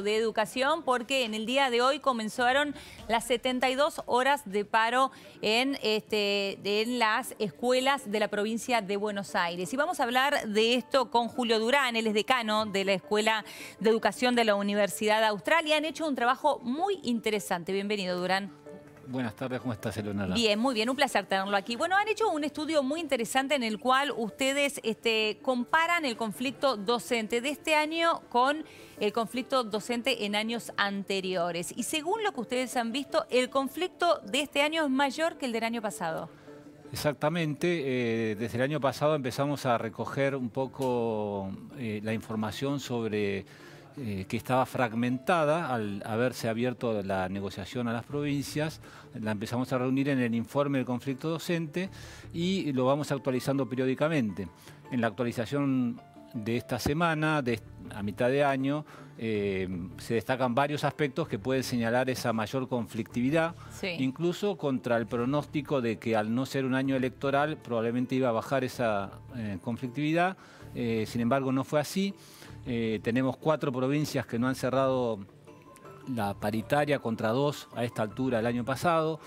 de Educación, porque en el día de hoy comenzaron las 72 horas de paro en las escuelas de la provincia de Buenos Aires. Y vamos a hablar de esto con Julio Durán, él es decano de la Escuela de Educación de la Universidad Austral y han hecho un trabajo muy interesante. Bienvenido, Durán. Buenas tardes, ¿cómo estás, Eleonora? Bien, muy bien, un placer tenerlo aquí. Bueno, han hecho un estudio muy interesante en el cual ustedes comparan el conflicto docente de este año con el conflicto docente en años anteriores. Y según lo que ustedes han visto, el conflicto de este año es mayor que el del año pasado. Exactamente, desde el año pasado empezamos a recoger un poco la información sobre que estaba fragmentada al haberse abierto la negociación a las provincias. La empezamos a reunir en el informe del conflicto docente y lo vamos actualizando periódicamente. En la actualización de esta semana, a mitad de año, se destacan varios aspectos que pueden señalar esa mayor conflictividad, sí, incluso contra el pronóstico de que al no ser un año electoral probablemente iba a bajar esa conflictividad. Sin embargo, no fue así. Tenemos 4 provincias que no han cerrado la paritaria contra 2 a esta altura el año pasado.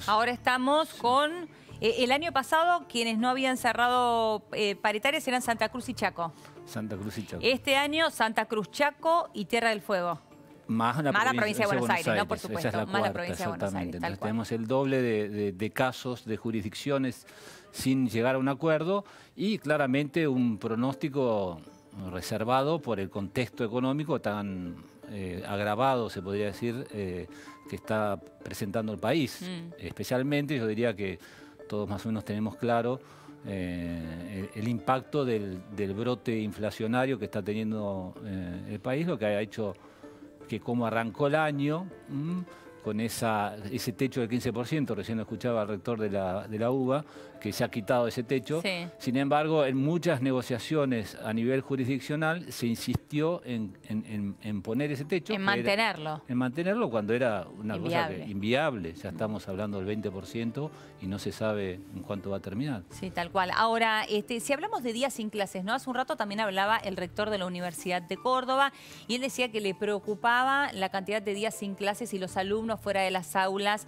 Ahora estamos con... el año pasado quienes no habían cerrado paritarias eran Santa Cruz y Chaco. Santa Cruz y Chaco. Este año Santa Cruz, Chaco y Tierra del Fuego. Más la provincia de Buenos Aires, ¿no? Por supuesto, esa es la más cuarta, la provincia de Buenos Aires. Entonces tenemos el doble de casos, de jurisdicciones sin llegar a un acuerdo y claramente un pronóstico reservado por el contexto económico tan agravado, se podría decir, que está presentando el país. Especialmente, yo diría que todos más o menos tenemos claro el impacto del brote inflacionario que está teniendo el país, lo que ha hecho que como arrancó el año, con ese techo del 15%, recién lo escuchaba el rector de la UBA, que se ha quitado ese techo. Sí. Sin embargo, en muchas negociaciones a nivel jurisdiccional se insistió en poner ese techo. En mantenerlo. En mantenerlo cuando era una cosa inviable. Ya estamos hablando del 20% y no se sabe en cuánto va a terminar. Sí, tal cual. Ahora, si hablamos de días sin clases, ¿no? Hace un rato también hablaba el rector de la Universidad de Córdoba y él decía que le preocupaba la cantidad de días sin clases y los alumnos fuera de las aulas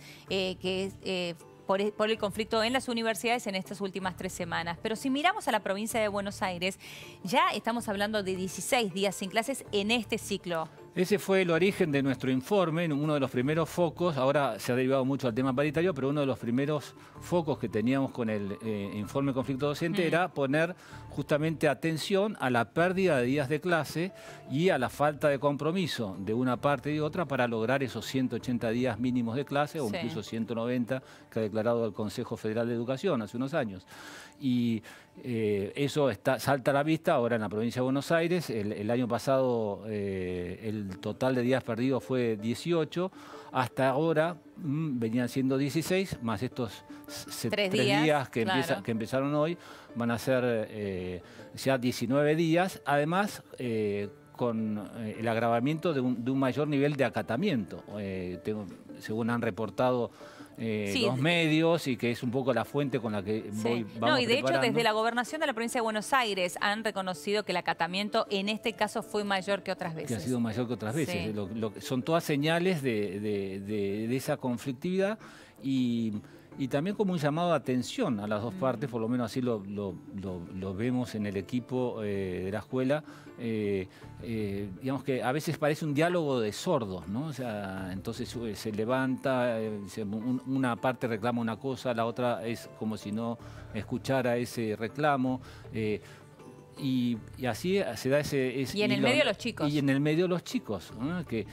por el conflicto en las universidades en estas últimas 3 semanas. Pero si miramos a la provincia de Buenos Aires, ya estamos hablando de 16 días sin clases en este ciclo. Ese fue el origen de nuestro informe, uno de los primeros focos, ahora se ha derivado mucho al tema paritario, pero uno de los primeros focos que teníamos con el informe conflicto docente era poner justamente atención a la pérdida de días de clase y a la falta de compromiso de una parte y otra para lograr esos 180 días mínimos de clase o incluso 190 que ha declarado el Consejo Federal de Educación hace unos años. Y eso salta a la vista ahora en la provincia de Buenos Aires. El año pasado el total de días perdidos fue 18, hasta ahora venían siendo 16, más estos 3 días que, que empezaron hoy, van a ser ya 19 días, además con el agravamiento de un mayor nivel de acatamiento, según han reportado los medios, y que es un poco la fuente con la que vamos y de hecho desde la Gobernación de la Provincia de Buenos Aires han reconocido que el acatamiento en este caso fue mayor que otras veces. Que ha sido mayor que otras veces. Son todas señales de esa conflictividad y también como un llamado de atención a las dos partes, por lo menos así lo vemos en el equipo de la escuela. Digamos que a veces parece un diálogo de sordos, ¿no? O sea, entonces se levanta, una parte reclama una cosa, la otra es como si no escuchara ese reclamo. Y así se da ese y en el medio los chicos. Y en el medio los chicos, ¿no? Que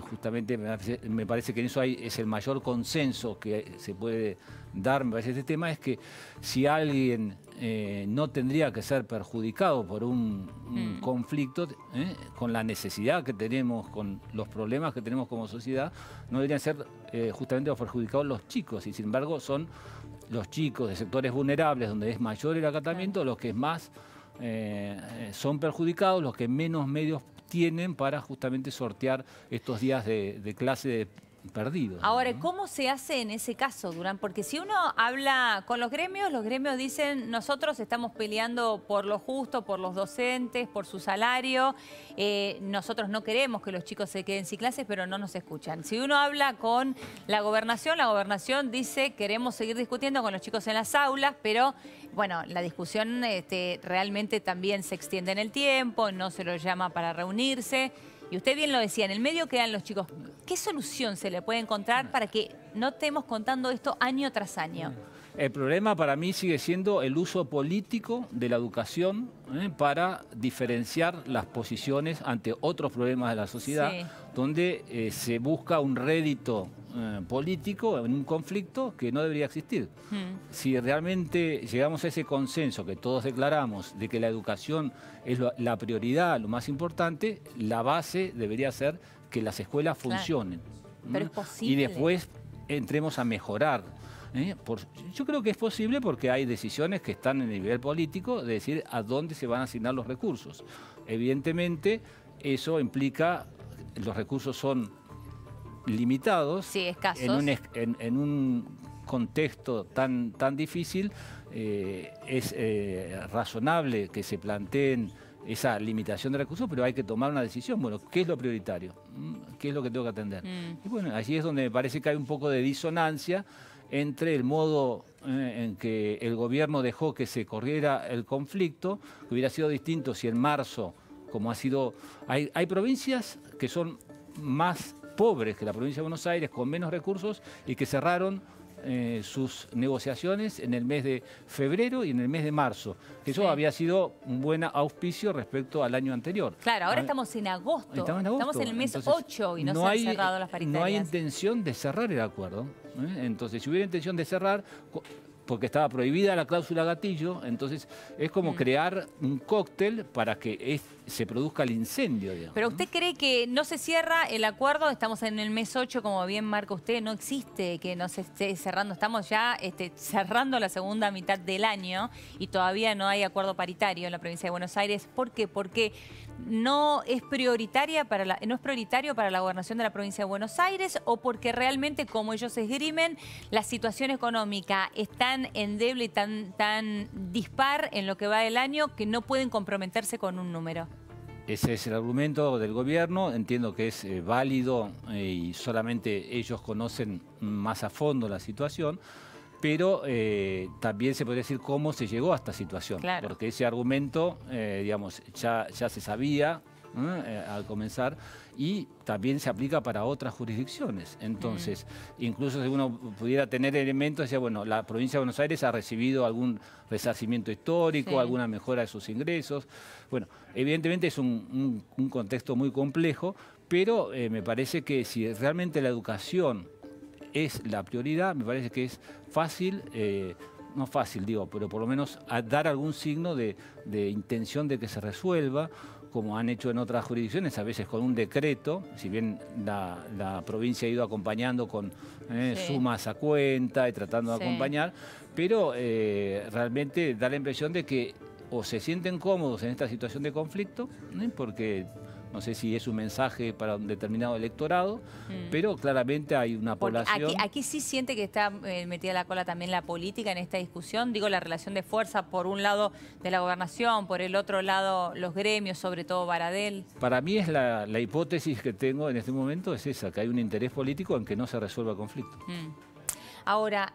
justamente me parece que en eso es el mayor consenso que se puede dar, me parece, este tema, es que si alguien no tendría que ser perjudicado por un conflicto, con la necesidad que tenemos, con los problemas que tenemos como sociedad, no deberían ser justamente los perjudicados los chicos, y sin embargo son los chicos de sectores vulnerables, donde es mayor el acatamiento, los que más son perjudicados, los que menos medios tienen para justamente sortear estos días de clase perdidos. Ahora, ¿no? ¿cómo se hace en ese caso, Durán? Porque si uno habla con los gremios dicen, nosotros estamos peleando por lo justo, por los docentes, por su salario, nosotros no queremos que los chicos se queden sin clases, pero no nos escuchan. Si uno habla con la gobernación dice, queremos seguir discutiendo con los chicos en las aulas, pero bueno, la discusión realmente también se extiende en el tiempo, no se los llama para reunirse. Y usted bien lo decía, en el medio quedan los chicos. ¿Qué solución se le puede encontrar para que no estemos contando esto año tras año? El problema para mí sigue siendo el uso político de la educación para diferenciar las posiciones ante otros problemas de la sociedad, Sí. donde se busca un rédito político en un conflicto que no debería existir. Si realmente llegamos a ese consenso que todos declaramos de que la educación es la prioridad, lo más importante, la base debería ser que las escuelas funcionen. Pero es posible. Y después entremos a mejorar. Yo creo que es posible porque hay decisiones que están en el nivel político de decir a dónde se van a asignar los recursos. Evidentemente, eso implica que los recursos son limitados. Sí, escasos. En un contexto tan difícil, es razonable que se planteen esa limitación de recursos, pero hay que tomar una decisión. Bueno, ¿qué es lo prioritario? ¿Qué es lo que tengo que atender? Y bueno, allí es donde me parece que hay un poco de disonancia entre el modo en que el gobierno dejó que se corriera el conflicto, que hubiera sido distinto si en marzo, como ha sido... Hay provincias que son más pobres que la provincia de Buenos Aires, con menos recursos, y que cerraron sus negociaciones en el mes de febrero y en el mes de marzo. Eso había sido un buen auspicio respecto al año anterior. Claro, ahora estamos en agosto. Estamos en el mes 8 y no se han cerrado las paritarias. No hay intención de cerrar el acuerdo. Entonces, si hubiera intención de cerrar, porque estaba prohibida la cláusula gatillo, entonces es como crear un cóctel para que se produzca el incendio, digamos. Pero ¿usted cree que no se cierra el acuerdo? Estamos en el mes 8, como bien marca usted, no existe que no se esté cerrando. Estamos ya cerrando la segunda mitad del año y todavía no hay acuerdo paritario en la provincia de Buenos Aires. ¿Por qué? Porque no es prioritario para la gobernación de la provincia de Buenos Aires, o porque realmente, como ellos esgrimen, la situación económica es tan endeble y tan dispar en lo que va del año que no pueden comprometerse con un número. Ese es el argumento del gobierno, entiendo que es válido y solamente ellos conocen más a fondo la situación, pero también se podría decir cómo se llegó a esta situación, Claro. porque ese argumento, digamos, ya se sabía al comenzar, y también se aplica para otras jurisdicciones. Entonces, incluso si uno pudiera tener elementos, decía, bueno, la provincia de Buenos Aires ha recibido algún resarcimiento histórico, alguna mejora de sus ingresos. Bueno, evidentemente es un contexto muy complejo, pero me parece que si realmente la educación es la prioridad, me parece que es fácil, no fácil digo, pero por lo menos dar algún signo de intención de que se resuelva, como han hecho en otras jurisdicciones, a veces con un decreto, si bien la provincia ha ido acompañando con sumas a cuenta y tratando de acompañar, pero realmente da la impresión de que o se sienten cómodos en esta situación de conflicto, porque no sé si es un mensaje para un determinado electorado, pero claramente hay una población... Aquí sí siente que está metida la cola también la política en esta discusión. Digo, la relación de fuerza por un lado de la gobernación, por el otro lado los gremios, sobre todo Baradel. Para mí es la hipótesis que tengo en este momento, es esa, que hay un interés político en que no se resuelva el conflicto. Ahora,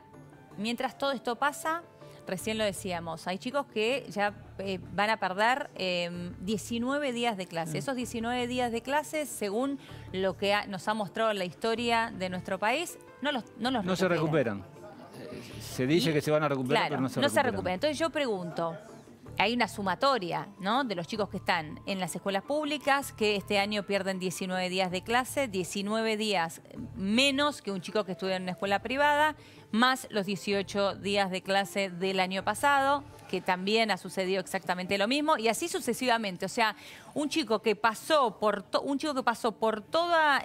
mientras todo esto pasa... Recién lo decíamos, hay chicos que ya van a perder 19 días de clase. Esos 19 días de clase, según lo que nos ha mostrado la historia de nuestro país, no se recuperan. Se dice que se van a recuperar, claro, pero no se recuperan. Entonces yo pregunto, hay una sumatoria, ¿no?, de los chicos que están en las escuelas públicas, que este año pierden 19 días de clase, 19 días menos que un chico que estudia en una escuela privada, más los 18 días de clase del año pasado, que también ha sucedido exactamente lo mismo, y así sucesivamente. O sea, un chico que pasó por toda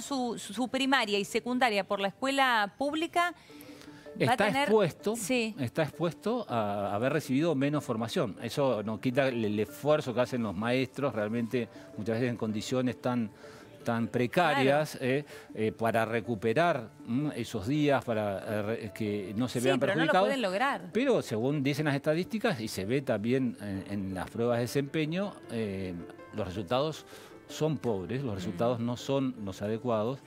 su primaria y secundaria por la escuela pública, está expuesto a haber recibido menos formación. Eso no quita el esfuerzo que hacen los maestros, realmente muchas veces en condiciones tan tan precarias, para recuperar esos días, para que no se vean perjudicados. Pero no lo pueden lograr. Pero según dicen las estadísticas, y se ve también en las pruebas de desempeño, los resultados son pobres, los resultados no son los adecuados,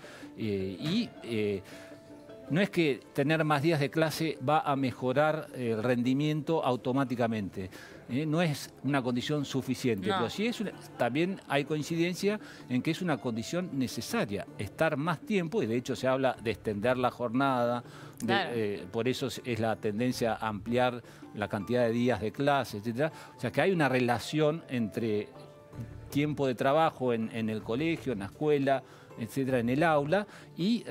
no es que tener más días de clase va a mejorar el rendimiento automáticamente. No es una condición suficiente, no. Pero sí también hay coincidencia en que es una condición necesaria, estar más tiempo, y de hecho se habla de extender la jornada, claro. Por eso es la tendencia a ampliar la cantidad de días de clase, etc. O sea que hay una relación entre tiempo de trabajo en el colegio, en la escuela, etcétera, en el aula, y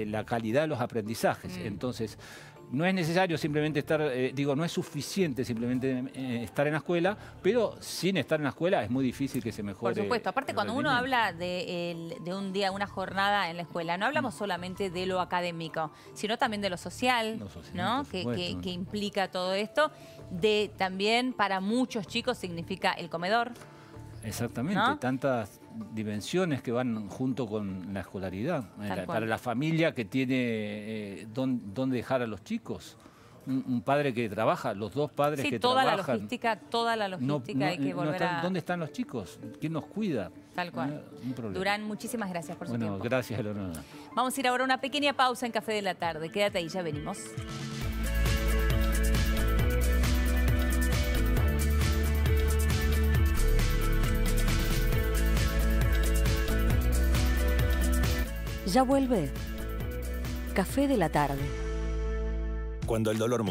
la calidad de los aprendizajes. Entonces, no es necesario simplemente estar, no es suficiente simplemente estar en la escuela, pero sin estar en la escuela es muy difícil que se mejore. Por supuesto, aparte cuando uno habla de un día, una jornada en la escuela, no hablamos solamente de lo académico, sino también de lo social, ¿no? Que implica todo esto. También para muchos chicos significa el comedor. Exactamente, ¿no? Tantas dimensiones que van junto con la escolaridad. Para la familia que tiene dónde dejar a los chicos. Un padre que trabaja, los dos padres que trabajan. Toda la logística hay que volver a... ¿Dónde están los chicos? ¿Quién nos cuida? Tal cual. Un problema. Durán, muchísimas gracias por su tiempo. Bueno, gracias, Eleonora. Vamos a ir ahora a una pequeña pausa en Café de la Tarde. Quédate ahí, ya venimos. Ya vuelve Café de la Tarde. Cuando el dolor